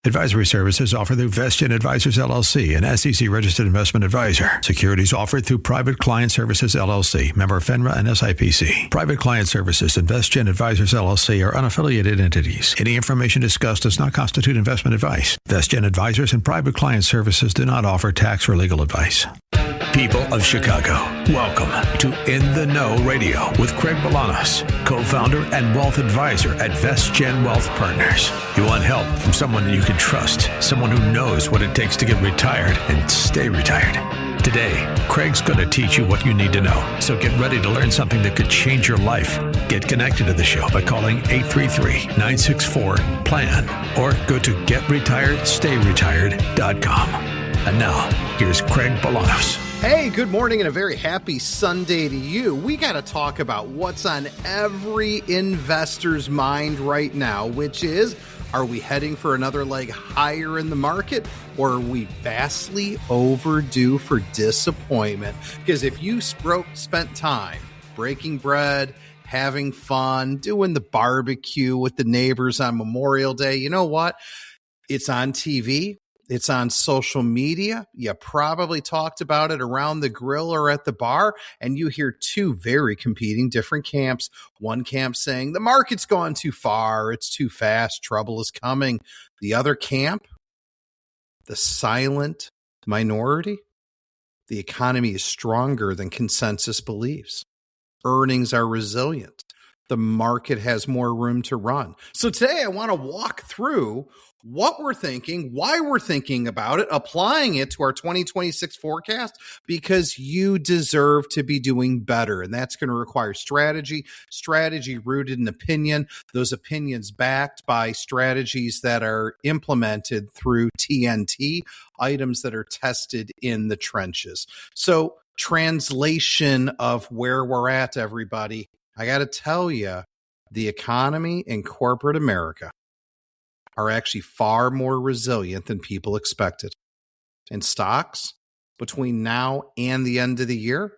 Advisory services offered through VestGen Advisors, LLC, an SEC-registered investment advisor. Securities offered through Private Client Services, LLC, member FINRA and SIPC. Private Client Services and VestGen Advisors, LLC are unaffiliated entities. Any information discussed does not constitute investment advice. VestGen Advisors and Private Client Services do not offer tax or legal advice. People of Chicago, welcome to In the Know Radio with Craig Bolanos, co-founder and wealth advisor at VestGen Wealth Partners. You want help from someone you can trust, someone who knows what it takes to get retired and stay retired. Today, Craig's going to teach you what you need to know. So get ready to learn something that could change your life. Get connected to the show by calling 833-964-PLAN or go to getretiredstayretired.com. And now, here's Craig Bolanos. Hey, good morning and a very happy Sunday to you. We got to talk about what's on every investor's mind right now, which is, are we heading for another leg higher in the market, or are we vastly overdue for disappointment? Because if you spent time breaking bread, having fun, doing the barbecue with the neighbors on Memorial Day, you know what? It's on TV. It's on social media. You probably talked about it around the grill or at the bar, and you hear two very competing different camps. One camp saying the market's gone too far, it's too fast, trouble is coming. The other camp, the silent minority, the economy is stronger than consensus believes. Earnings are resilient. The market has more room to run. So today I want to walk through what we're thinking, why we're thinking about it, applying it to our 2026 forecast, because you deserve to be doing better. And that's going to require strategy rooted in opinion, those opinions backed by strategies that are implemented through TNT, items that are tested in the trenches. So translation of where we're at, everybody. I got to tell you, the economy and corporate America are actually far more resilient than people expected. And stocks, between now and the end of the year,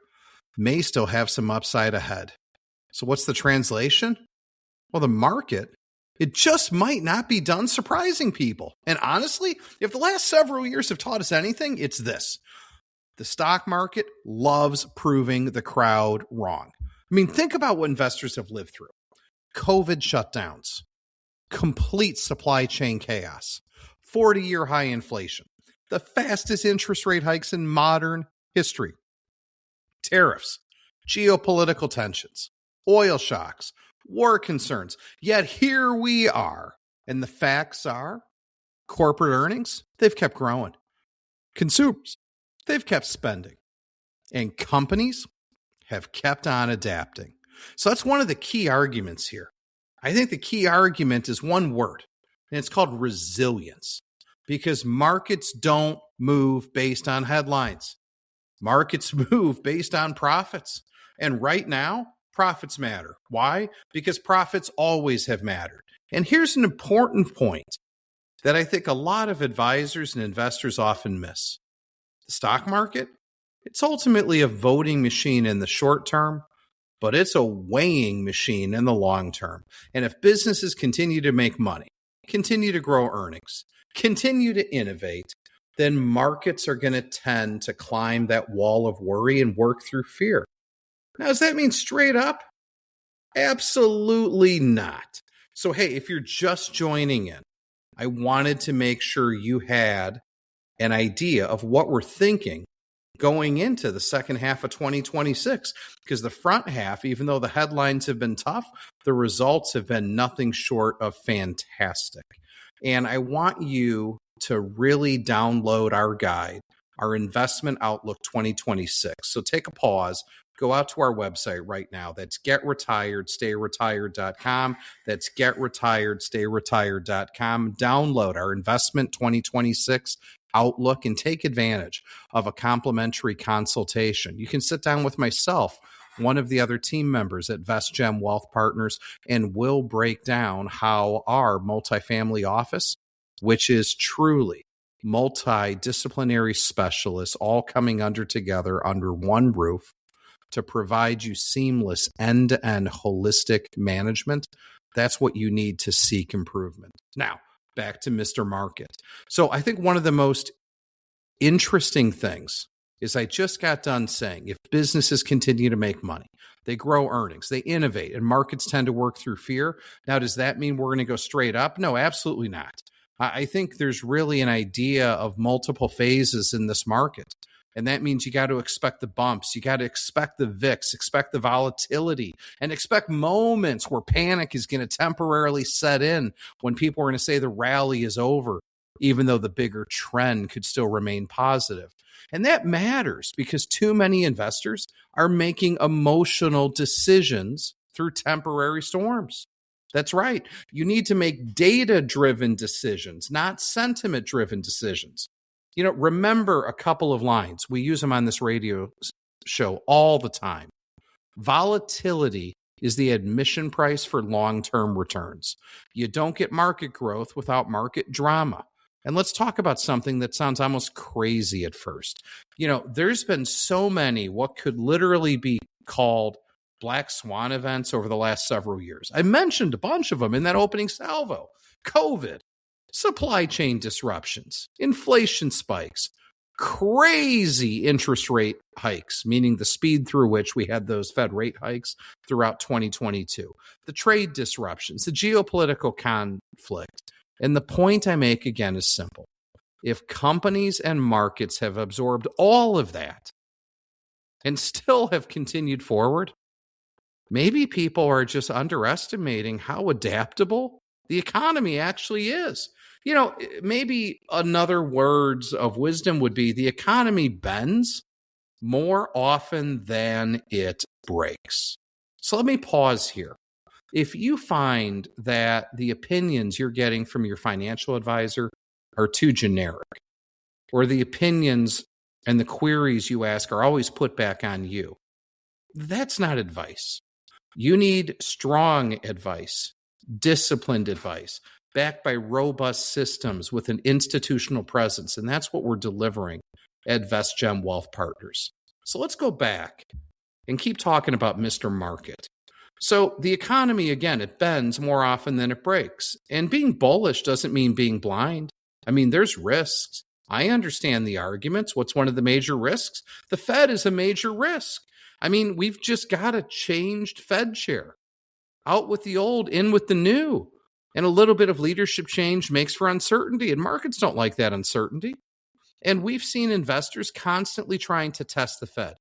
may still have some upside ahead. So what's the translation? Well, the market, it just might not be done surprising people. And honestly, if the last several years have taught us anything, it's this. The stock market loves proving the crowd wrong. I mean, think about what investors have lived through. COVID shutdowns, complete supply chain chaos, 40-year high inflation, the fastest interest rate hikes in modern history, tariffs, geopolitical tensions, oil shocks, war concerns. Yet here we are. And the facts are, corporate earnings, they've kept growing. Consumers, they've kept spending. And companies have kept on adapting. So that's one of the key arguments here. I think the key argument is one word, and it's called resilience, because markets don't move based on headlines. Markets move based on profits. And right now, profits matter. Why? Because profits always have mattered. And here's an important point that I think a lot of advisors and investors often miss. The stock market, it's ultimately a voting machine in the short term, but it's a weighing machine in the long term. And if businesses continue to make money, continue to grow earnings, continue to innovate, then markets are going to tend to climb that wall of worry and work through fear. Now, does that mean straight up? Absolutely not. So, hey, if you're just joining in, I wanted to make sure you had an idea of what we're thinking going into the second half of 2026, because the front half, even though the headlines have been tough, the results have been nothing short of fantastic. And I want you to really download our guide, our Investment Outlook 2026. So take a pause, go out to our website right now. That's getretiredstayretired.com. That's getretiredstayretired.com. Download our Investment 2026 Outlook and take advantage of a complimentary consultation. You can sit down with myself, one of the other team members at VestGen Wealth Partners, and we'll break down how our multifamily office, which is truly multidisciplinary specialists all coming together under one roof to provide you seamless end-to-end holistic management. That's what you need to seek improvement. Now, back to Mr. Market. So I think one of the most interesting things is I just got done saying if businesses continue to make money, they grow earnings, they innovate, and markets tend to work through fear. Now, does that mean we're going to go straight up? No, absolutely not. I think there's really an idea of multiple phases in this market. And that means you got to expect the bumps. You got to expect the VIX, expect the volatility, and expect moments where panic is going to temporarily set in when people are going to say the rally is over, even though the bigger trend could still remain positive. And that matters because too many investors are making emotional decisions through temporary storms. That's right. You need to make data-driven decisions, not sentiment-driven decisions. You know, remember a couple of lines. We use them on this radio show all the time. Volatility is the admission price for long-term returns. You don't get market growth without market drama. And let's talk about something that sounds almost crazy at first. You know, there's been so many what could literally be called black swan events over the last several years. I mentioned a bunch of them in that opening salvo. COVID, supply chain disruptions, inflation spikes, crazy interest rate hikes, meaning the speed through which we had those Fed rate hikes throughout 2022, the trade disruptions, the geopolitical conflict. And the point I make again is simple. If companies and markets have absorbed all of that and still have continued forward, maybe people are just underestimating how adaptable the economy actually is. You know, maybe another words of wisdom would be the economy bends more often than it breaks. So let me pause here. If you find that the opinions you're getting from your financial advisor are too generic, or the opinions and the queries you ask are always put back on you, that's not advice. You need strong advice, disciplined advice, backed by robust systems with an institutional presence. And that's what we're delivering at VestGen Wealth Partners. So let's go back and keep talking about Mr. Market. So the economy, again, it bends more often than it breaks. And being bullish doesn't mean being blind. I mean, there's risks. I understand the arguments. What's one of the major risks? The Fed is a major risk. I mean, we've just got a changed Fed chair. Out with the old, in with the new. And a little bit of leadership change makes for uncertainty, and markets don't like that uncertainty. And we've seen investors constantly trying to test the Fed,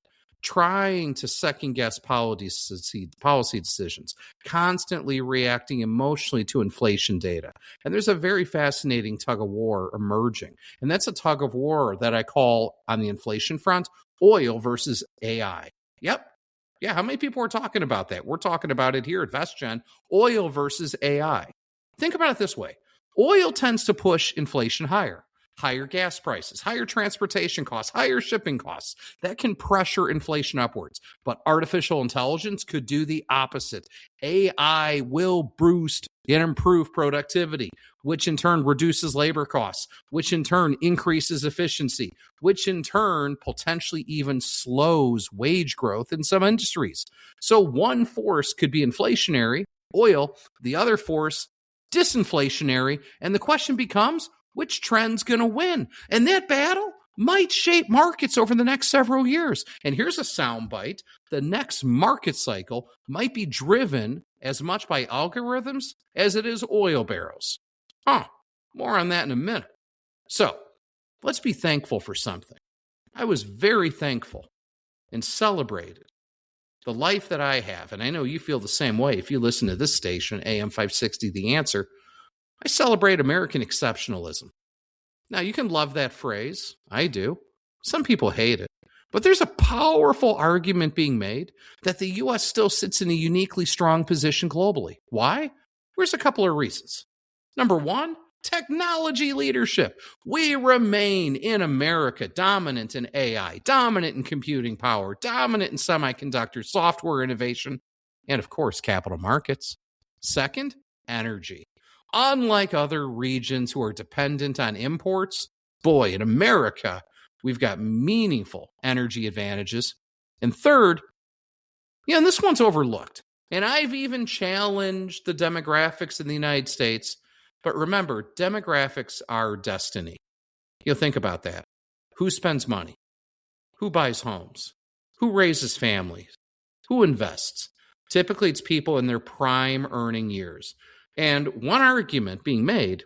trying to second-guess policy decisions, constantly reacting emotionally to inflation data. And there's a very fascinating tug-of-war emerging. And that's a tug-of-war that I call, on the inflation front, oil versus AI. Yep. Yeah, how many people are talking about that? We're talking about it here at VestGen, oil versus AI. Think about it this way. Oil tends to push inflation higher. Higher gas prices, higher transportation costs, higher shipping costs. That can pressure inflation upwards. But artificial intelligence could do the opposite. AI will boost and improve productivity, which in turn reduces labor costs, which in turn increases efficiency, which in turn potentially even slows wage growth in some industries. So one force could be inflationary, oil, the other force disinflationary, and the question becomes, which trend's going to win? And that battle might shape markets over the next several years. And here's a soundbite. The next market cycle might be driven as much by algorithms as it is oil barrels. More on that in a minute. So let's be thankful for something. I was very thankful and celebrated the life that I have. And I know you feel the same way if you listen to this station, AM 560, The Answer. I celebrate American exceptionalism. Now, you can love that phrase. I do. Some people hate it. But there's a powerful argument being made that the U.S. still sits in a uniquely strong position globally. Why? There's a couple of reasons. Number one, technology leadership. We remain in America dominant in AI, dominant in computing power, dominant in semiconductors, software innovation, and of course, capital markets. Second, energy. Unlike other regions who are dependent on imports, boy, in America, we've got meaningful energy advantages. And third, and this one's overlooked, and I've even challenged the demographics in the United States, But remember, demographics are destiny. You'll think about that. Who spends money? Who buys homes? Who raises families? Who invests? Typically, it's people in their prime earning years. And one argument being made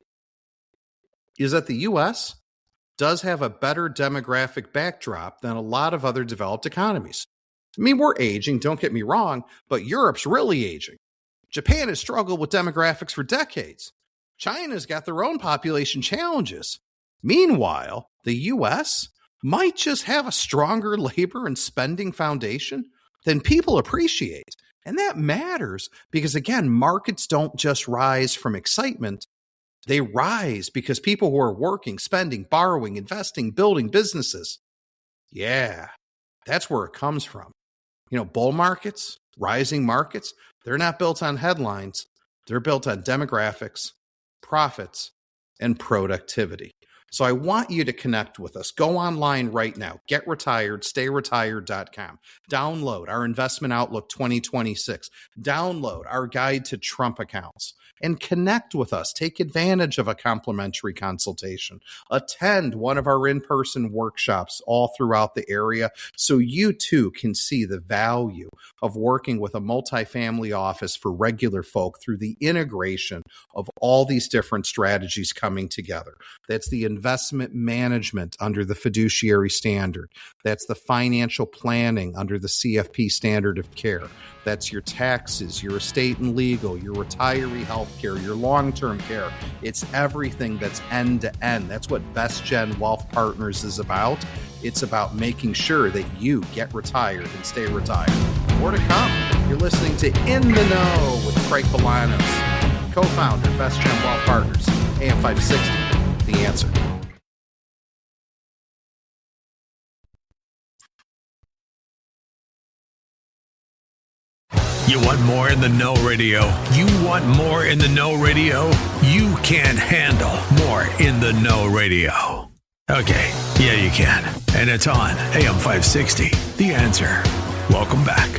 is that the U.S. does have a better demographic backdrop than a lot of other developed economies. I mean, we're aging, don't get me wrong, but Europe's really aging. Japan has struggled with demographics for decades. China's got their own population challenges. Meanwhile, the U.S. might just have a stronger labor and spending foundation than people appreciate. And that matters because, again, markets don't just rise from excitement. They rise because people who are working, spending, borrowing, investing, building businesses. Yeah, that's where it comes from. Bull markets, rising markets, they're not built on headlines. They're built on demographics, profits, and productivity. So I want you to connect with us. Go online right now. GetRetiredStayRetired.com. Download our Investment Outlook 2026. Download our Guide to Trump Accounts. And connect with us. Take advantage of a complimentary consultation. Attend one of our in-person workshops all throughout the area so you too can see the value of working with a multifamily office for regular folk through the integration of all these different strategies coming together. That's the investment management under the fiduciary standard. That's the financial planning under the CFP standard of care. That's your taxes, your estate and legal, your retiree health care, your long-term care. It's everything that's end-to-end. That's what VestGen Wealth Partners is about. It's about making sure that you get retired and stay retired. More to come. You're listening to In the Know with Craig Bolanos, co-founder, VestGen Wealth Partners, AM 560, The Answer. You want more In the Know radio? You want more In the Know radio? You can't handle more In the Know radio. Okay, yeah, you can. And it's on AM 560, The Answer. Welcome back.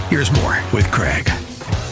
Here's more with Craig.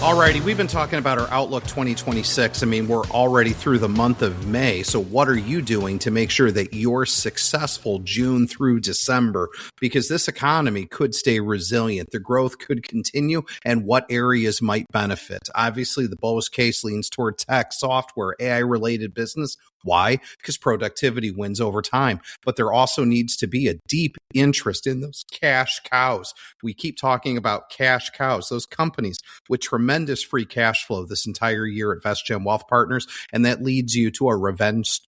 Alrighty, we've been talking about our Outlook 2026. I mean, we're already through the month of May. So what are you doing to make sure that you're successful June through December? Because this economy could stay resilient. The growth could continue, and what areas might benefit? Obviously, the bull's case leans toward tech, software, AI-related business. Why? Because productivity wins over time. But there also needs to be a deep interest in those cash cows. We keep talking about cash cows, those companies with tremendous free cash flow this entire year at VestGen Wealth Partners. And that leads you to a revenge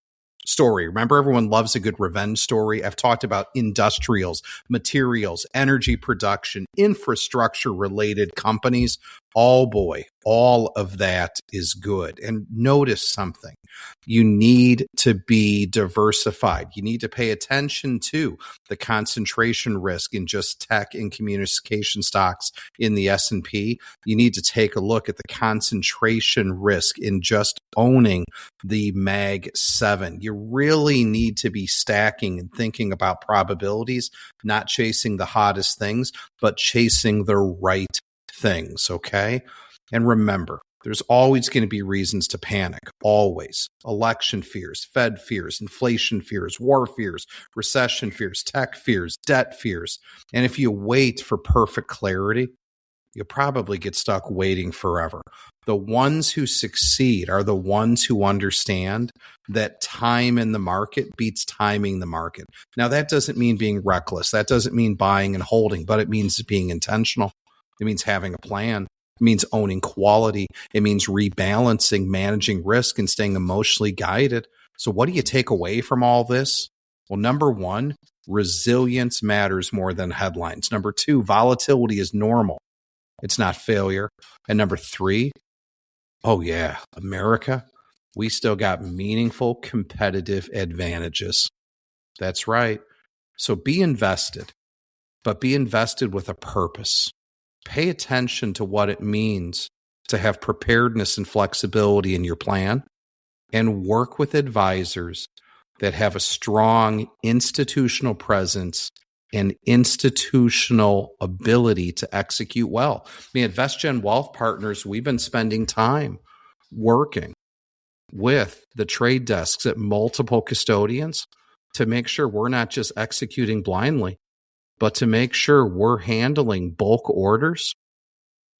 story. Remember, everyone loves a good revenge story. I've talked about industrials, materials, energy production, infrastructure related companies. Oh boy, all of that is good. And notice something. You need to be diversified. You need to pay attention to the concentration risk in just tech and communication stocks in the S&P. You need to take a look at the concentration risk in just owning the Mag 7. You really need to be stacking and thinking about probabilities, not chasing the hottest things, but chasing the right things, okay? And remember, there's always going to be reasons to panic, always. Election fears, Fed fears, inflation fears, war fears, recession fears, tech fears, debt fears. And if you wait for perfect clarity, you'll probably get stuck waiting forever. The ones who succeed are the ones who understand that time in the market beats timing the market. Now, that doesn't mean being reckless. That doesn't mean buying and holding, but it means being intentional. It means having a plan. It means owning quality. It means rebalancing, managing risk, and staying emotionally guided. So what do you take away from all this? Well, number one, resilience matters more than headlines. Number two, volatility is normal. It's not failure. And number three, oh yeah, America, we still got meaningful competitive advantages. That's right. So be invested, but be invested with a purpose. Pay attention to what it means to have preparedness and flexibility in your plan, and work with advisors that have a strong institutional presence and institutional ability to execute well. I mean, at VestGen Wealth Partners, we've been spending time working with the trade desks at multiple custodians to make sure we're not just executing blindly, but to make sure we're handling bulk orders,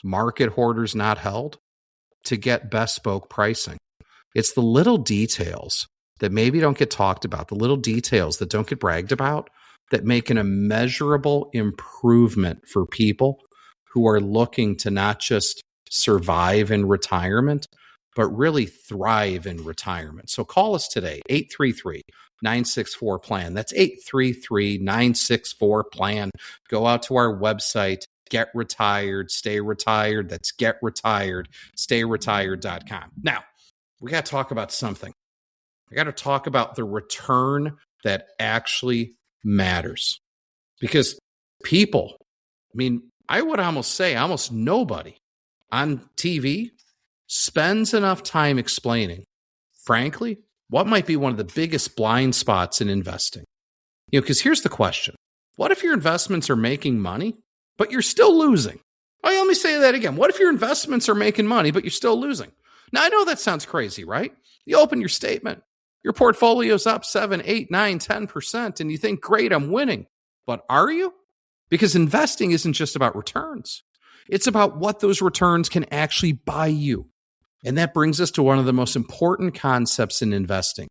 market orders not held, to get bespoke pricing. It's the little details that maybe don't get talked about, the little details that don't get bragged about, that make an immeasurable improvement for people who are looking to not just survive in retirement, but really thrive in retirement. So call us today, 833-964-PLAN. That's 833-964-PLAN. Go out to our website, Get Retired, Stay Retired. That's getretiredstayretired.com. Now, we got to talk about something. I got to talk about the return that actually matters. Because people, I would almost say almost nobody on TV spends enough time explaining, frankly, what might be one of the biggest blind spots in investing. Because here's the question. What if your investments are making money, but you're still losing? Oh, yeah, let me say that again. What if your investments are making money, but you're still losing? Now, I know that sounds crazy, right? You open your statement, your portfolio's up 7, 8, 9, 10%, and you think, great, I'm winning. But are you? Because investing isn't just about returns. It's about what those returns can actually buy you. And that brings us to one of the most important concepts in investing,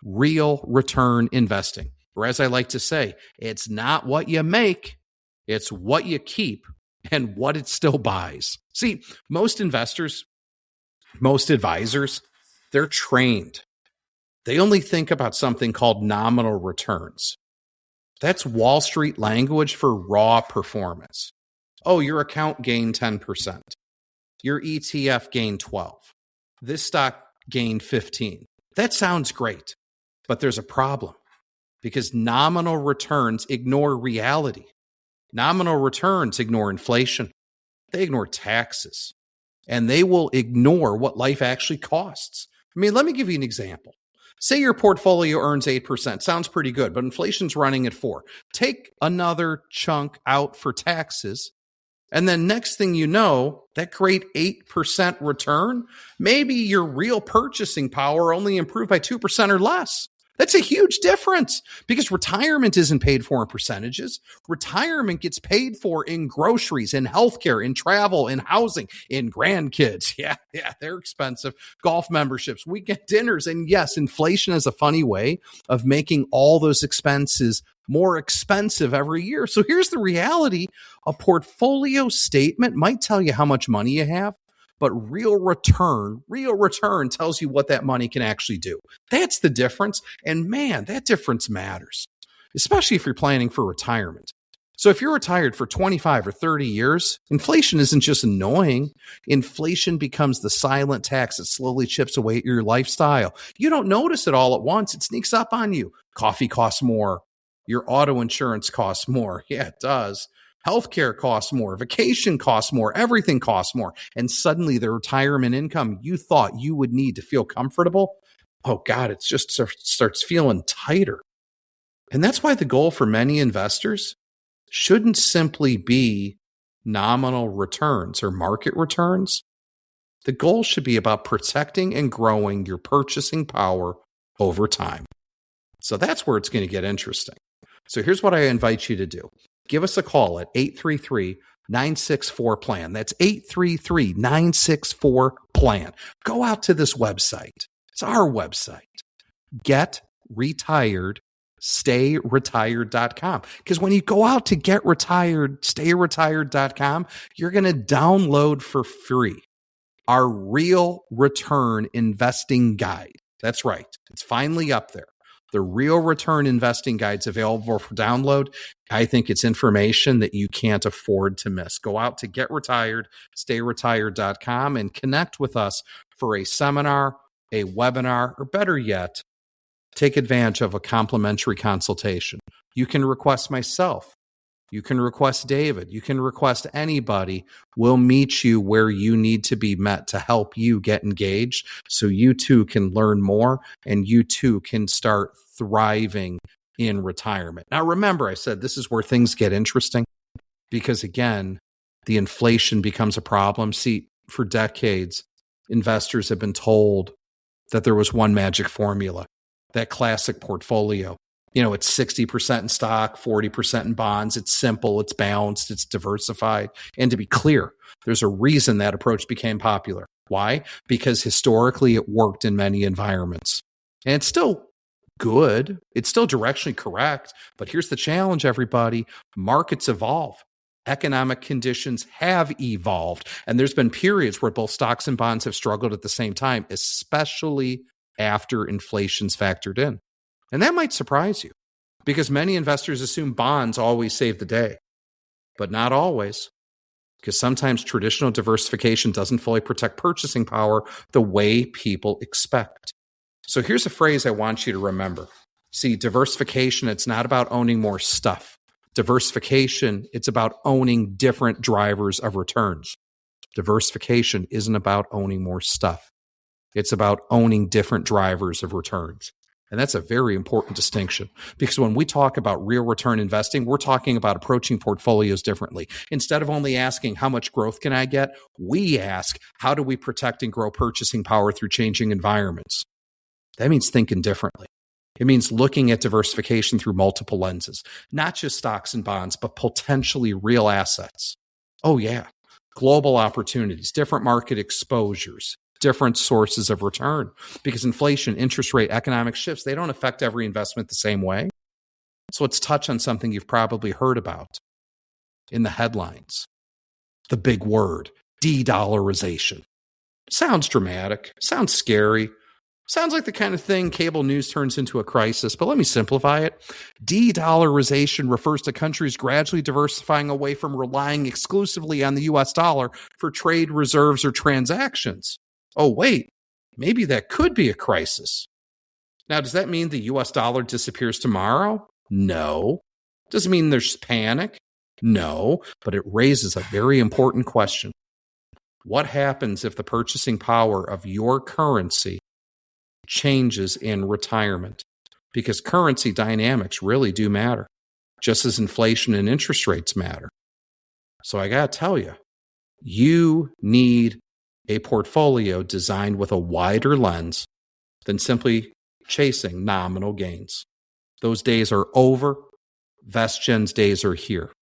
real return investing. Or as I like to say, it's not what you make, it's what you keep and what it still buys. See, most investors, most advisors, they're trained. They only think about something called nominal returns. That's Wall Street language for raw performance. Oh, your account gained 10%. Your ETF gained 12. This stock gained 15. That sounds great, but there's a problem because nominal returns ignore reality. Nominal returns ignore inflation. They ignore taxes, and they will ignore what life actually costs. Let me give you an example. Say your portfolio earns 8%. Sounds pretty good, but inflation's running at 4%. Take another chunk out for taxes, and then next thing you know, that great 8% return, maybe your real purchasing power only improved by 2% or less. That's a huge difference because retirement isn't paid for in percentages. Retirement gets paid for in groceries, in healthcare, in travel, in housing, in grandkids. Yeah, they're expensive. Golf memberships, weekend dinners. And yes, inflation is a funny way of making all those expenses more expensive every year. So here's the reality. A portfolio statement might tell you how much money you have, but real return tells you what that money can actually do. That's the difference. And man, that difference matters, especially if you're planning for retirement. So if you're retired for 25 or 30 years, inflation isn't just annoying. Inflation becomes the silent tax that slowly chips away at your lifestyle. You don't notice it all at once. It sneaks up on you. Coffee costs more. Your auto insurance costs more. Yeah, it does. Healthcare costs more, vacation costs more, everything costs more. And suddenly the retirement income you thought you would need to feel comfortable, oh God, it just starts feeling tighter. And that's why the goal for many investors shouldn't simply be nominal returns or market returns. The goal should be about protecting and growing your purchasing power over time. So that's where it's going to get interesting. So here's what I invite you to do. Give us a call at 833-964-PLAN. That's 833-964-PLAN. Go out to this website. It's our website. GetRetiredStayRetired.com. Because when you go out to GetRetiredStayRetired.com, you're going to download for free our Real Return Investing Guide. That's right. It's finally up there. The Real Return Investing Guide's available for download. I think it's information that you can't afford to miss. Go out to GetRetiredStayRetired.com and connect with us for a seminar, a webinar, or better yet, take advantage of a complimentary consultation. You can request myself. You can request David. You can request anybody. We'll meet you where you need to be met to help you get engaged so you too can learn more and you too can start thriving in retirement. Now, remember, I said this is where things get interesting because, again, the inflation becomes a problem. See, for decades, investors have been told that there was one magic formula, that classic portfolio. It's 60% in stock, 40% in bonds. It's simple, it's balanced, it's diversified. And to be clear, there's a reason that approach became popular. Why? Because historically it worked in many environments. And it's still good. It's still directionally correct. But here's the challenge, everybody. Markets evolve. Economic conditions have evolved. And there's been periods where both stocks and bonds have struggled at the same time, especially after inflation's factored in. And that might surprise you because many investors assume bonds always save the day, but not always, because sometimes traditional diversification doesn't fully protect purchasing power the way people expect. So here's a phrase I want you to remember. See, diversification, it's not about owning more stuff. Diversification, it's about owning different drivers of returns. Diversification isn't about owning more stuff. It's about owning different drivers of returns. And that's a very important distinction because when we talk about real return investing, we're talking about approaching portfolios differently. Instead of only asking how much growth can I get, we ask how do we protect and grow purchasing power through changing environments. That means thinking differently. It means looking at diversification through multiple lenses, not just stocks and bonds, but potentially real assets. Oh yeah, global opportunities, different market exposures, different sources of return, because inflation, interest rate, economic shifts, they don't affect every investment the same way. So let's touch on something you've probably heard about in the headlines. The big word, de-dollarization. Sounds dramatic, sounds scary, sounds like the kind of thing cable news turns into a crisis, but let me simplify it. De-dollarization refers to countries gradually diversifying away from relying exclusively on the US dollar for trade reserves or transactions. Oh, wait, maybe that could be a crisis. Now, does that mean the US dollar disappears tomorrow? No. Does it mean there's panic? No, but it raises a very important question. What happens if the purchasing power of your currency changes in retirement? Because currency dynamics really do matter, just as inflation and interest rates matter. So I got to tell you, you need a portfolio designed with a wider lens than simply chasing nominal gains. Those days are over. VestGen's days are here.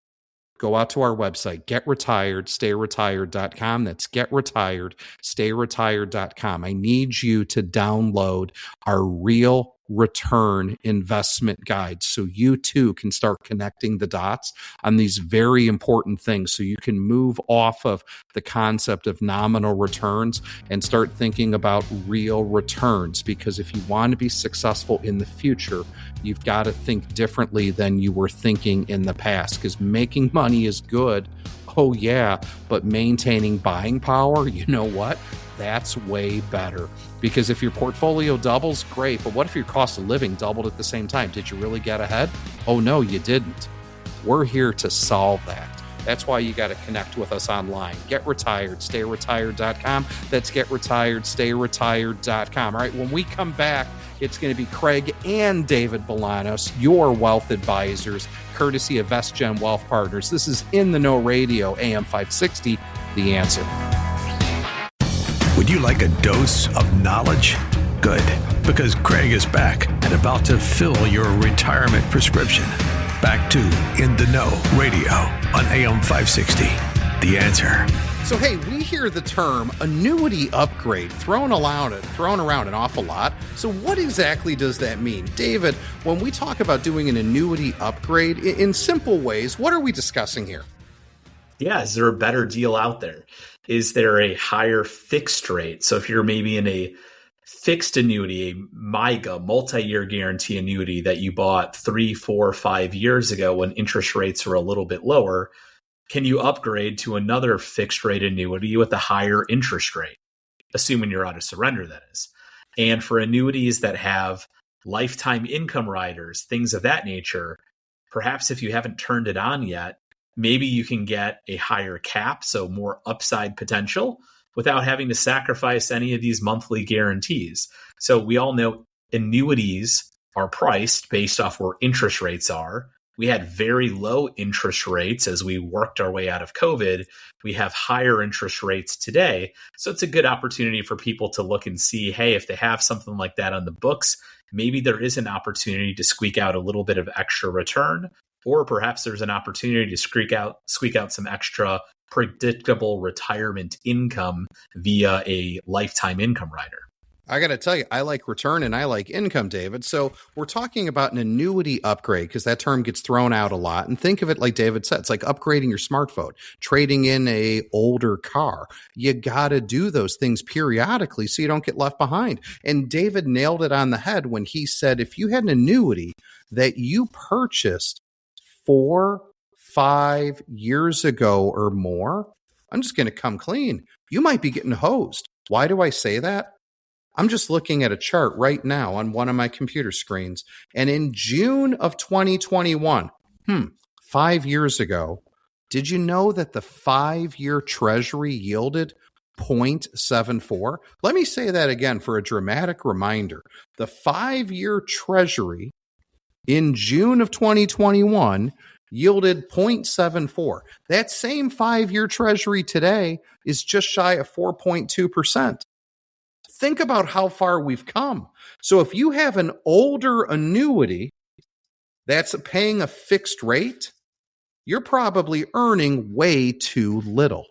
Go out to our website, getretiredstayretired.com. That's getretiredstayretired.com. I need you to download our real return investment guide so you too can start connecting the dots on these very important things so you can move off of the concept of nominal returns and start thinking about real returns, because if you want to be successful in the future, you've got to think differently than you were thinking in the past, because making money is good. Oh yeah, but maintaining buying power, you know what? That's way better. Because if your portfolio doubles, great. But what if your cost of living doubled at the same time? Did you really get ahead? Oh no, you didn't. We're here to solve that. That's why you got to connect with us online. GetRetiredStayRetired.com. That's GetRetiredStayRetired.com. All right, when we come back, it's going to be Craig and David Bolanos, your wealth advisors, courtesy of VestGen Wealth Partners. This is In the Know Radio, AM 560, The Answer. Would you like a dose of knowledge? Good, because Craig is back and about to fill your retirement prescription. Back to In the Know Radio on AM 560. The Answer. So, hey, we hear the term annuity upgrade thrown around an awful lot. So what exactly does that mean? David, when we talk about doing an annuity upgrade, in simple ways, what are we discussing here? Yeah, is there a better deal out there? Is there a higher fixed rate? So if you're maybe in a fixed annuity, a MIGA, multi-year guarantee annuity that you bought 3, 4, 5 years ago when interest rates were a little bit lower, can you upgrade to another fixed rate annuity with a higher interest rate, assuming you're out of surrender, that is? And for annuities that have lifetime income riders, things of that nature, perhaps if you haven't turned it on yet, maybe you can get a higher cap, so more upside potential, without having to sacrifice any of these monthly guarantees. So we all know annuities are priced based off where interest rates are. We had very low interest rates as we worked our way out of COVID. We have higher interest rates today. So it's a good opportunity for people to look and see, hey, if they have something like that on the books, maybe there is an opportunity to squeak out a little bit of extra return, or perhaps there's an opportunity to squeak out some extra predictable retirement income via a lifetime income rider. I got to tell you, I like return and I like income, David. So we're talking about an annuity upgrade because that term gets thrown out a lot. And think of it like David said, it's like upgrading your smartphone, trading in a older car. You got to do those things periodically so you don't get left behind. And David nailed it on the head when he said, if you had an annuity that you purchased 4-5 years ago or more, I'm just going to come clean. You might be getting hosed. Why do I say that? I'm just looking at a chart right now on one of my computer screens. And in June of 2021, 5 years ago, did you know that the 5-year treasury yielded 0.74? Let me say that again for a dramatic reminder. The 5-year treasury in June of 2021 yielded 0.74. That same 5-year treasury today is just shy of 4.2%. Think about how far we've come. So if you have an older annuity that's paying a fixed rate, you're probably earning way too little.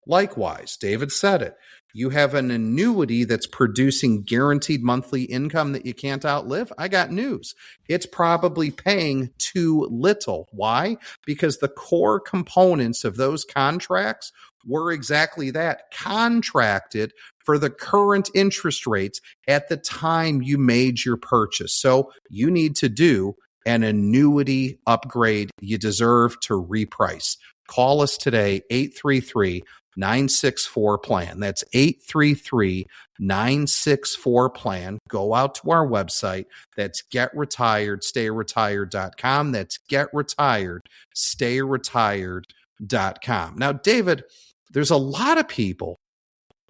Likewise, David said it. You have an annuity that's producing guaranteed monthly income that you can't outlive. I got news. It's probably paying too little. Why? Because the core components of those contracts were exactly that, contracted for the current interest rates at the time you made your purchase. So you need to do an annuity upgrade. You deserve to reprice. Call us today, 833-964-PLAN. That's 833-964-PLAN. Go out to our website. That's getretiredstayretired.com. That's getretiredstayretired.com. Now, David, there's a lot of people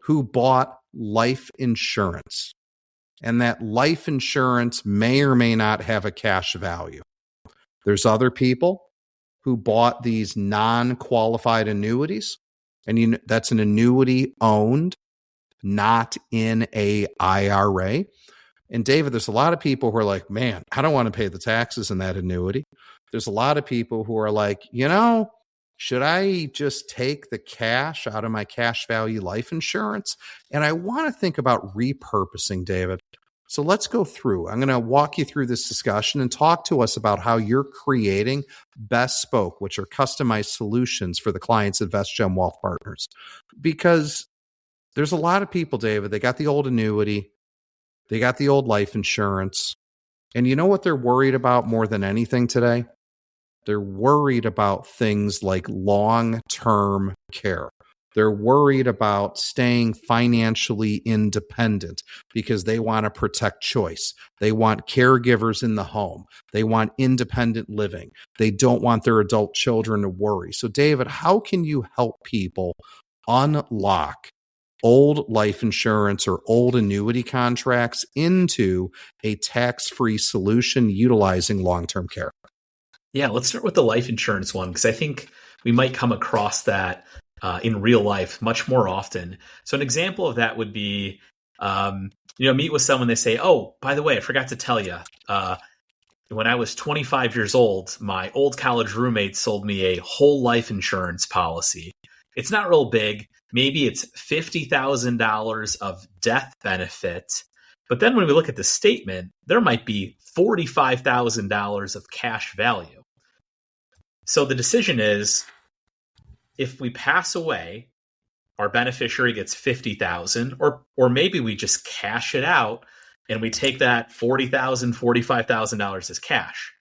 who bought life insurance, and that life insurance may or may not have a cash value. There's other people who bought these non-qualified annuities, and that's an annuity owned, not in a IRA. And David, there's a lot of people who are like, man, I don't want to pay the taxes in that annuity. There's a lot of people who are like, should I just take the cash out of my cash value life insurance? And I want to think about repurposing, David. So let's go through. I'm going to walk you through this discussion and talk to us about how you're creating bespoke, which are customized solutions for the clients at VestGen Wealth Partners. Because there's a lot of people, David, they got the old annuity, they got the old life insurance. And you know what they're worried about more than anything today? They're worried about things like long-term care. They're worried about staying financially independent because they want to protect choice. They want caregivers in the home. They want independent living. They don't want their adult children to worry. So, David, how can you help people unlock old life insurance or old annuity contracts into a tax-free solution utilizing long-term care? Yeah, let's start with the life insurance one, because I think we might come across that in real life much more often. So an example of that would be, meet with someone, they say, oh, by the way, I forgot to tell you, when I was 25 years old, my old college roommate sold me a whole life insurance policy. It's not real big. Maybe it's $50,000 of death benefit. But then when we look at the statement, there might be $45,000 of cash value. So the decision is, if we pass away, our beneficiary gets $50,000, or maybe we just cash it out and we take that $40,000, $45,000 as cash.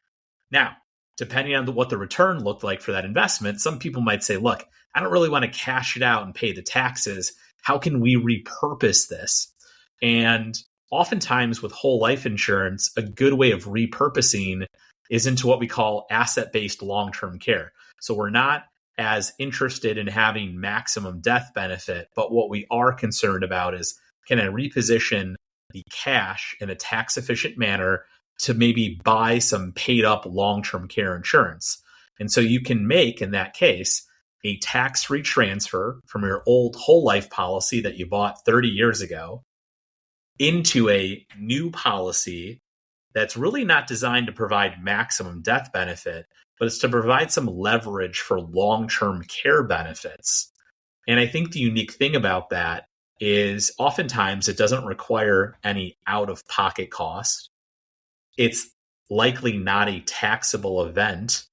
Now, depending on what the return looked like for that investment, some people might say, look, I don't really want to cash it out and pay the taxes. How can we repurpose this? And oftentimes with whole life insurance, a good way of repurposing is into what we call asset-based long-term care. So we're not as interested in having maximum death benefit, but what we are concerned about is, can I reposition the cash in a tax-efficient manner to maybe buy some paid up long-term care insurance. And so you can make, in that case, a tax-free transfer from your old whole life policy that you bought 30 years ago into a new policy that's really not designed to provide maximum death benefit, but it's to provide some leverage for long-term care benefits. And I think the unique thing about that is oftentimes it doesn't require any out-of-pocket cost. It's likely not a taxable event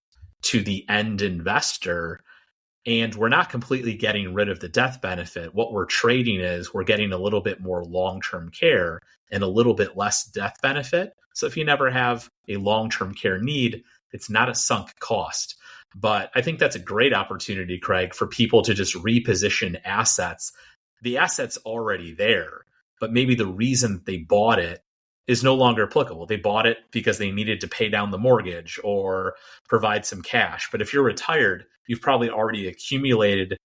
to the end investor. And we're not completely getting rid of the death benefit. What we're trading is we're getting a little bit more long-term care and a little bit less death benefit. So if you never have a long-term care need, it's not a sunk cost. But I think that's a great opportunity, Craig, for people to just reposition assets. The asset's already there, but maybe the reason they bought it is no longer applicable. They bought it because they needed to pay down the mortgage or provide some cash. But if you're retired, you've probably already accumulated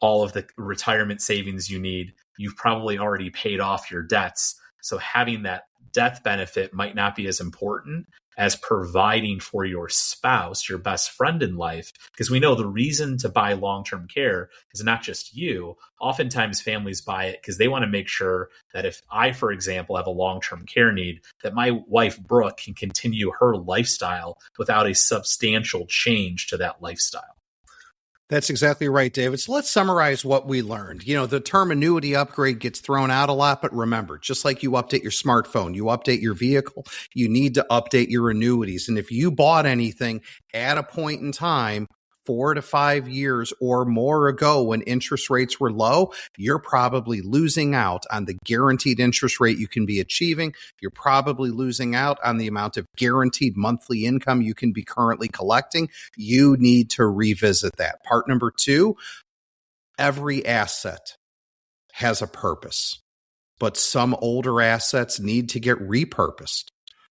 all of the retirement savings you need. You've probably already paid off your debts. So having that death benefit might not be as important as providing for your spouse, your best friend in life, because we know the reason to buy long-term care is not just you. Oftentimes families buy it because they want to make sure that if I, for example, have a long-term care need, that my wife, Brooke, can continue her lifestyle without a substantial change to that lifestyle. That's exactly right, David. So let's summarize what we learned. You know, the term annuity upgrade gets thrown out a lot, but remember, just like you update your smartphone, you update your vehicle, you need to update your annuities. And if you bought anything at a point in time, 4 to 5 years or more ago when interest rates were low, you're probably losing out on the guaranteed interest rate you can be achieving. You're probably losing out on the amount of guaranteed monthly income you can be currently collecting. You need to revisit that. Part number 2, every asset has a purpose, but some older assets need to get repurposed.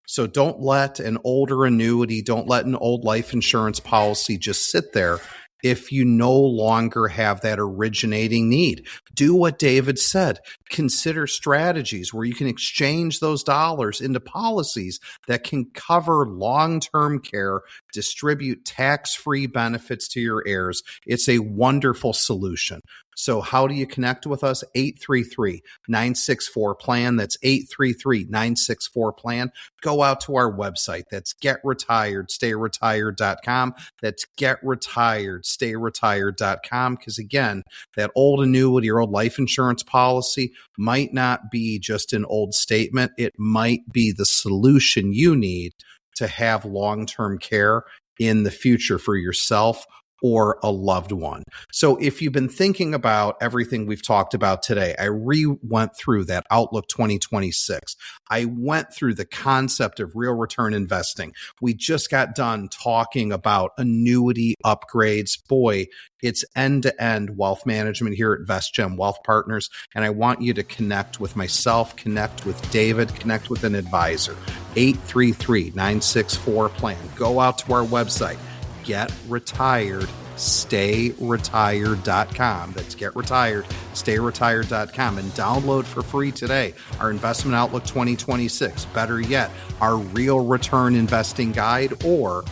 So don't let an older annuity, don't let an old life insurance policy just sit there if you no longer have that originating need. Do what David said. Consider strategies where you can exchange those dollars into policies that can cover long-term care, distribute tax-free benefits to your heirs. It's a wonderful solution. So how do you connect with us? 833-964-PLAN. That's 833-964-PLAN. Go out to our website. That's getretiredstayretired.com. That's getretiredstayretired.com. Because again, that old annuity or old life insurance policy might not be just an old statement. It might be the solution you need to have long-term care in the future for yourself or a loved one. So if you've been thinking about everything we've talked about today, I went through that Outlook 2026. I went through the concept of real return investing. We just got done talking about annuity upgrades. Boy, it's end-to-end wealth management here at VestGen Wealth Partners. And I want you to connect with myself, connect with David, connect with an advisor. 833-964-PLAN. Go out to our website. GetRetiredStayRetired.com. That's GetRetiredStayRetired.com, and download for free today our Investment Outlook 2026. Better yet, our Real Return Investing Guide or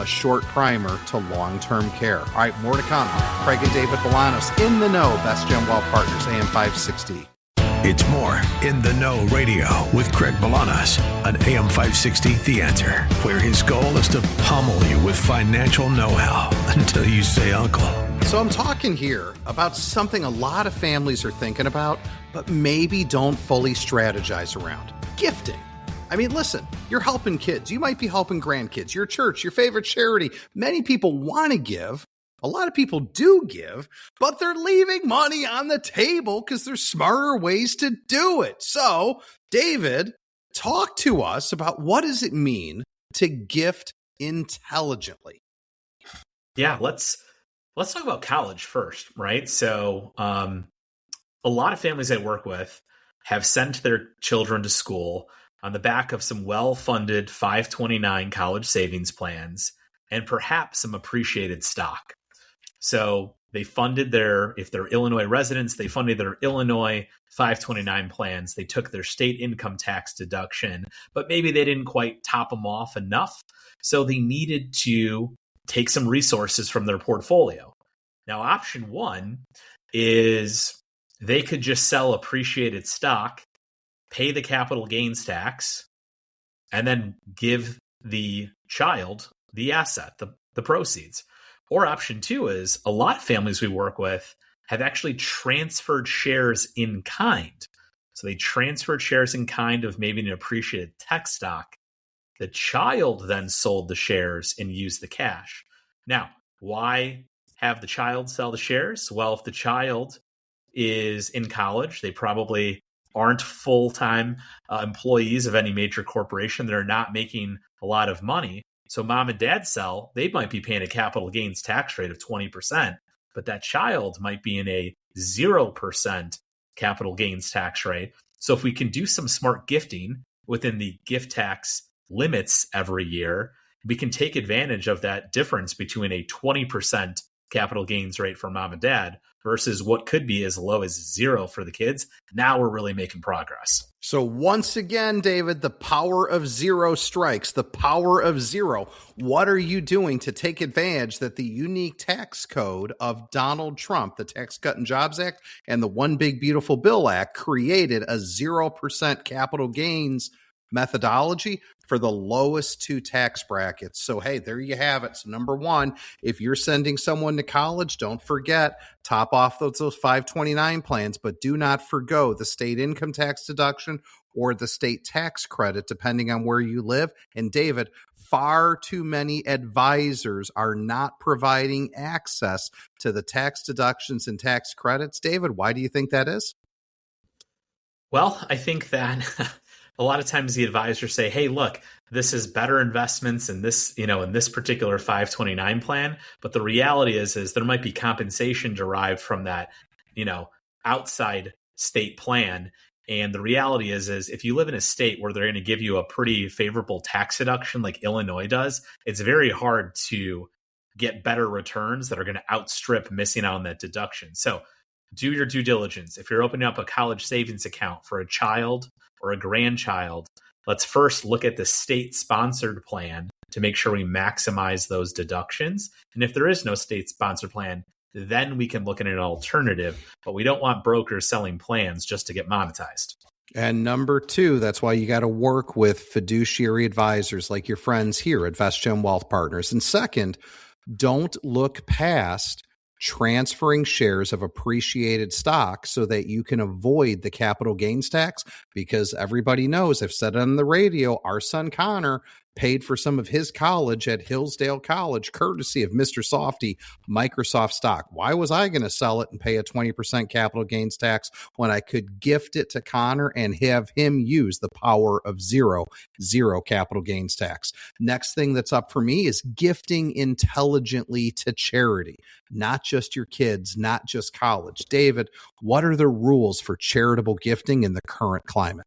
a short primer to long-term care. All right, more to come. Craig and David Bolanos in the know. VestGen Wealth Partners, AM 560. It's more In the Know Radio with Craig Bolanos on AM 560 The Answer, where his goal is to pummel you with financial know-how until you say uncle. So I'm talking here about something a lot of families are thinking about, but maybe don't fully strategize around. Gifting. I mean, listen, you're helping kids. You might be helping grandkids, your church, your favorite charity. Many people want to give. A lot of people do give, but they're leaving money on the table because there's smarter ways to do it. So, David, talk to us about what does it mean to gift intelligently? Yeah, let's talk about college first, right? So, a lot of families I work with have sent their children to school on the back of some well-funded 529 college savings plans and perhaps some appreciated stock. So they funded if they're Illinois residents, they funded their Illinois 529 plans. They took their state income tax deduction, but maybe they didn't quite top them off enough. So they needed to take some resources from their portfolio. Now, option one is they could just sell appreciated stock, pay the capital gains tax, and then give the child the asset, the proceeds. Or option two is a lot of families we work with have actually transferred shares in kind. So they transferred shares in kind of maybe an appreciated tech stock. The child then sold the shares and used the cash. Now, why have the child sell the shares? Well, if the child is in college, they probably aren't full-time employees of any major corporation. They're not making a lot of money. So mom and dad sell, they might be paying a capital gains tax rate of 20%, but that child might be in a 0% capital gains tax rate. So if we can do some smart gifting within the gift tax limits every year, we can take advantage of that difference between a 20% capital gains rate for mom and dad versus what could be as low as 0 for the kids. Now we're really making progress. So once again, David, the power of zero strikes, the power of zero. What are you doing to take advantage that the unique tax code of Donald Trump, the Tax Cut and Jobs Act and the One Big Beautiful Bill Act created a 0% capital gains methodology for the lowest two tax brackets? So, hey, there you have it. So number one, if you're sending someone to college, don't forget, top off those 529 plans, but do not forgo the state income tax deduction or the state tax credit, depending on where you live. And David, far too many advisors are not providing access to the tax deductions and tax credits. David, why do you think that is? Well, I think that a lot of times the advisors say, hey, look, this is better investments in this, in this particular 529 plan. But the reality is there might be compensation derived from that, outside state plan. And the reality is if you live in a state where they're going to give you a pretty favorable tax deduction like Illinois does, it's very hard to get better returns that are going to outstrip missing out on that deduction. So do your due diligence. If you're opening up a college savings account for a child or a grandchild, let's first look at the state-sponsored plan to make sure we maximize those deductions. And if there is no state-sponsored plan, then we can look at an alternative. But we don't want brokers selling plans just to get monetized. And number two, that's why you got to work with fiduciary advisors like your friends here at VestGen Wealth Partners. And second, don't look past transferring shares of appreciated stock so that you can avoid the capital gains tax, because everybody knows, I've said it on the radio, our son Connor paid for some of his college at Hillsdale College, courtesy of Mr. Softy, Microsoft stock. Why was I going to sell it and pay a 20% capital gains tax when I could gift it to Connor and have him use the power of zero capital gains tax? Next thing that's up for me is gifting intelligently to charity, not just your kids, not just college. David, what are the rules for charitable gifting in the current climate?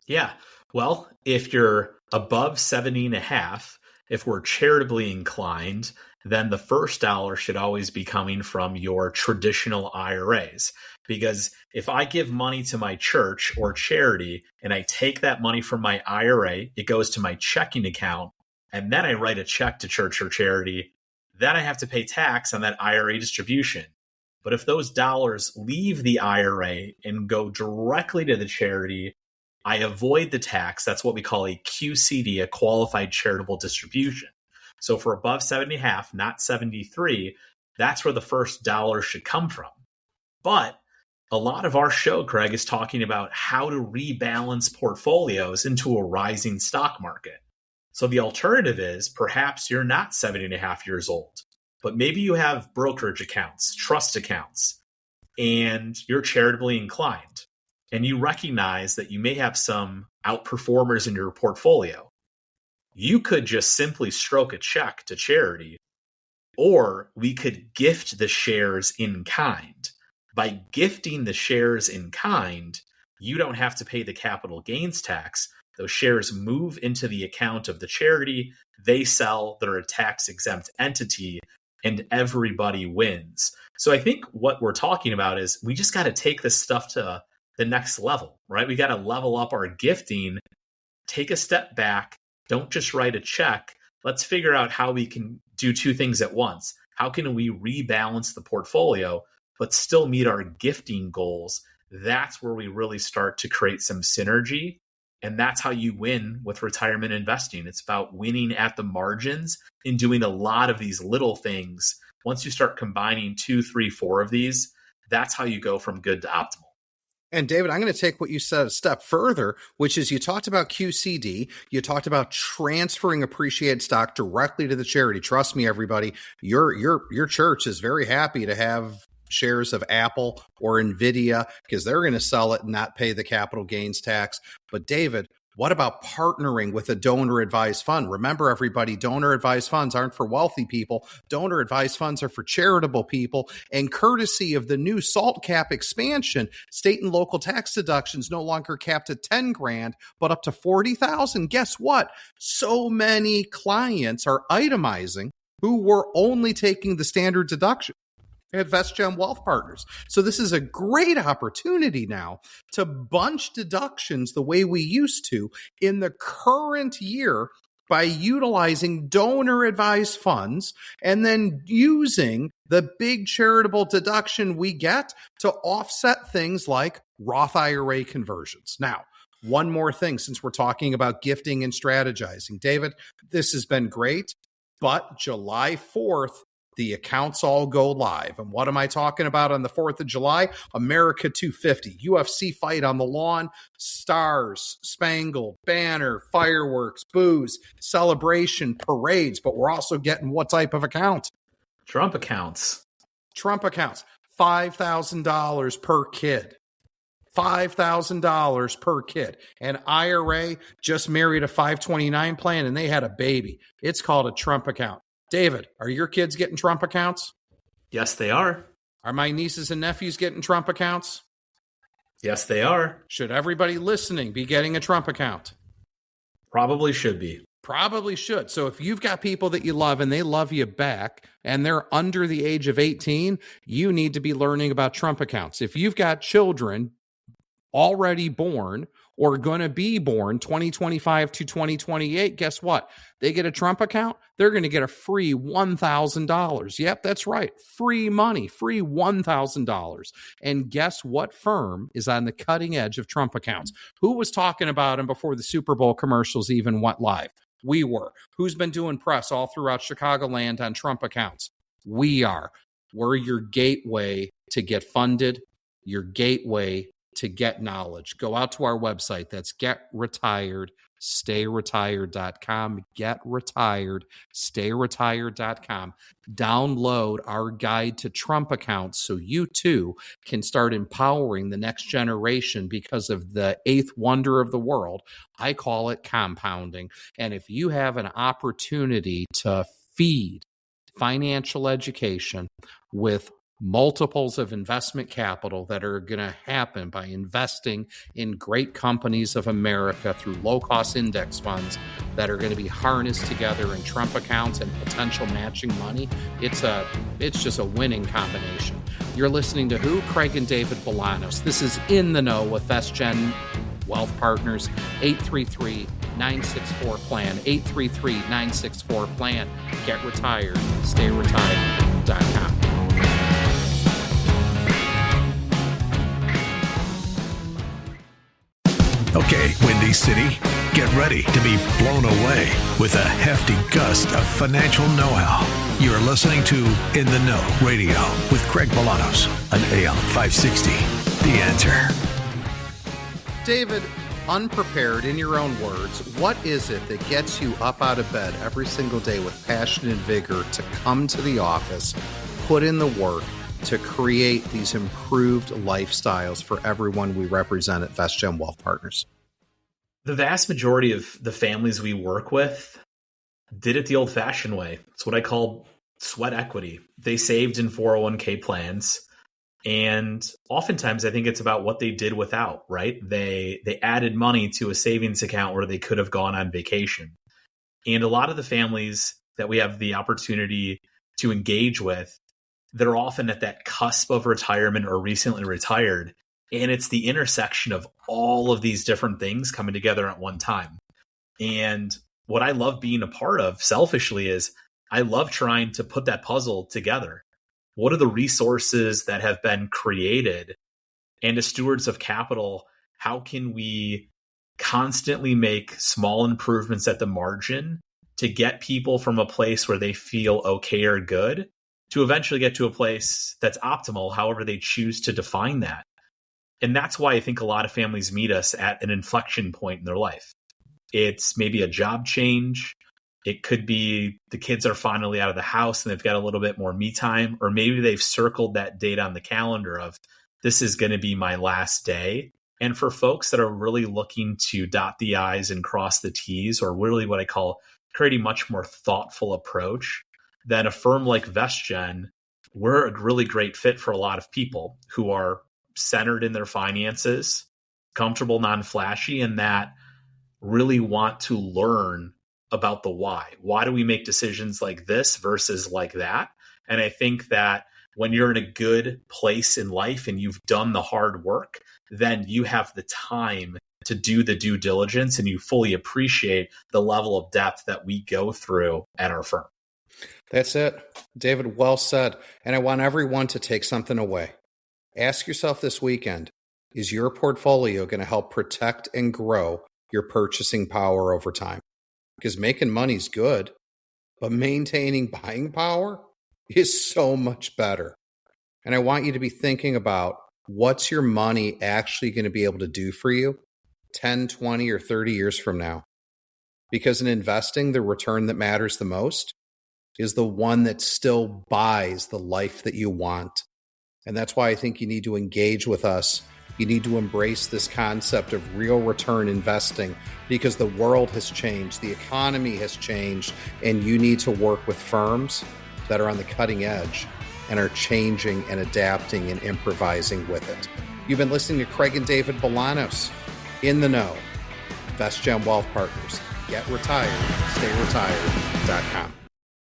Yeah. Well, if you're above 70.5, if we're charitably inclined, then the first dollar should always be coming from your traditional IRAs. Because if I give money to my church or charity and I take that money from my IRA, it goes to my checking account, and then I write a check to church or charity, then I have to pay tax on that IRA distribution. But if those dollars leave the IRA and go directly to the charity, I avoid the tax. That's what we call a QCD, a qualified charitable distribution. So for above 70.5, not 73, that's where the first dollar should come from. But a lot of our show, Craig, is talking about how to rebalance portfolios into a rising stock market. So the alternative is perhaps you're not 70.5 years old, but maybe you have brokerage accounts, trust accounts, and you're charitably inclined. And you recognize that you may have some outperformers in your portfolio. You could just simply stroke a check to charity, or we could gift the shares in kind. By gifting the shares in kind, you don't have to pay the capital gains tax. Those shares move into the account of the charity. They sell, they're a tax-exempt entity, and everybody wins. So I think what we're talking about is we just got to take this stuff to the next level, right? We got to level up our gifting, take a step back. Don't just write a check. Let's figure out how we can do two things at once. How can we rebalance the portfolio, but still meet our gifting goals? That's where we really start to create some synergy. And that's how you win with retirement investing. It's about winning at the margins and doing a lot of these little things. Once you start combining 2, 3, 4 of these, that's how you go from good to optimal. And David, I'm going to take what you said a step further, which is you talked about QCD. You talked about transferring appreciated stock directly to the charity. Trust me, everybody, your church is very happy to have shares of Apple or Nvidia because they're going to sell it and not pay the capital gains tax. But David, what about partnering with a donor-advised fund? Remember, everybody, donor-advised funds aren't for wealthy people. Donor-advised funds are for charitable people. And courtesy of the new SALT cap expansion, state and local tax deductions no longer capped at 10 grand, but up to 40,000. Guess what? So many clients are itemizing who were only taking the standard deduction at VestGen Wealth Partners. So this is a great opportunity now to bunch deductions the way we used to in the current year by utilizing donor-advised funds and then using the big charitable deduction we get to offset things like Roth IRA conversions. Now, one more thing, since we're talking about gifting and strategizing. David, this has been great, but July 4th, the accounts all go live. And what am I talking about on the 4th of July? America 250, UFC fight on the lawn, stars, spangled, banner, fireworks, booze, celebration, parades. But we're also getting what type of account? Trump accounts. Trump accounts. $5,000 per kid. $5,000 per kid. And IRA just married a 529 plan and they had a baby. It's called a Trump account. David, are your kids getting Trump accounts? Yes, they are. Are my nieces and nephews getting Trump accounts? Yes, they are. Should everybody listening be getting a Trump account? Probably should be. Probably should. So if you've got people that you love and they love you back and they're under the age of 18, you need to be learning about Trump accounts. If you've got children already born or going to be born 2025 to 2028, guess what? They get a Trump account, they're going to get a free $1,000. Yep, that's right. Free money, free $1,000. And guess what firm is on the cutting edge of Trump accounts? Who was talking about them before the Super Bowl commercials even went live? We were. Who's been doing press all throughout Chicagoland on Trump accounts? We are. We're your gateway to get funded, your gateway to get knowledge. Go out to our website. That's getretiredstayretired.com. Getretiredstayretired.com. Download our guide to Trump accounts so you too can start empowering the next generation because of the eighth wonder of the world. I call it compounding. And if you have an opportunity to feed financial education with multiples of investment capital that are going to happen by investing in great companies of America through low-cost index funds that are going to be harnessed together in Trump accounts and potential matching money, it's just a winning combination. You're listening to who? Craig and David Bolanos. This is In the Know with VestGen Wealth Partners. 833-964-PLAN. 833-964-PLAN. Get retired. Stay retired.com. Okay, Windy City, get ready to be blown away with a hefty gust of financial know-how. You're listening to In the Know Radio with Craig Bolanos on AM 560. The Answer. David, unprepared, in your own words, what is it that gets you up out of bed every single day with passion and vigor to come to the office, put in the work, to create these improved lifestyles for everyone we represent at VestGen Wealth Partners? The vast majority of the families we work with did it the old-fashioned way. It's what I call sweat equity. They saved in 401k plans, and oftentimes I think it's about what they did without, right? They added money to a savings account where they could have gone on vacation. And a lot of the families that we have the opportunity to engage with, they're often at that cusp of retirement or recently retired, And it's the intersection of all of these different things coming together at one time. And what I love being a part of selfishly is I love trying to put that puzzle together. What are the resources that have been created? And as stewards of capital, how can we constantly make small improvements at the margin to get people from a place where they feel okay or good to eventually get to a place that's optimal, however they choose to define that. And that's why I think a lot of families meet us at an inflection point in their life. It's maybe a job change. It could be the kids are finally out of the house and they've got a little bit more me time, or maybe they've circled that date on the calendar of this is going to be my last day. And for folks that are really looking to dot the I's and cross the T's, or really what I call creating a much more thoughtful approach, then a firm like VestGen, we're a really great fit for a lot of people who are centered in their finances, comfortable, non-flashy, and that really want to learn about the why. Why do we make decisions like this versus like that? And I think that when you're in a good place in life and you've done the hard work, then you have the time to do the due diligence and you fully appreciate the level of depth that we go through at our firm. That's it. David, well said. And I want everyone to take something away. Ask yourself this weekend, is your portfolio going to help protect and grow your purchasing power over time? Because making money is good, but maintaining buying power is so much better. And I want you to be thinking about what's your money actually going to be able to do for you 10, 20, or 30 years from now. Because in investing, the return that matters the most is the one that still buys the life that you want. And that's why I think you need to engage with us. You need to embrace this concept of real return investing because the world has changed, the economy has changed, and you need to work with firms that are on the cutting edge and are changing and adapting and improvising with it. You've been listening to Craig and David Bolanos, In the Know, VestGen Wealth Partners. Get retired, stay retired.com.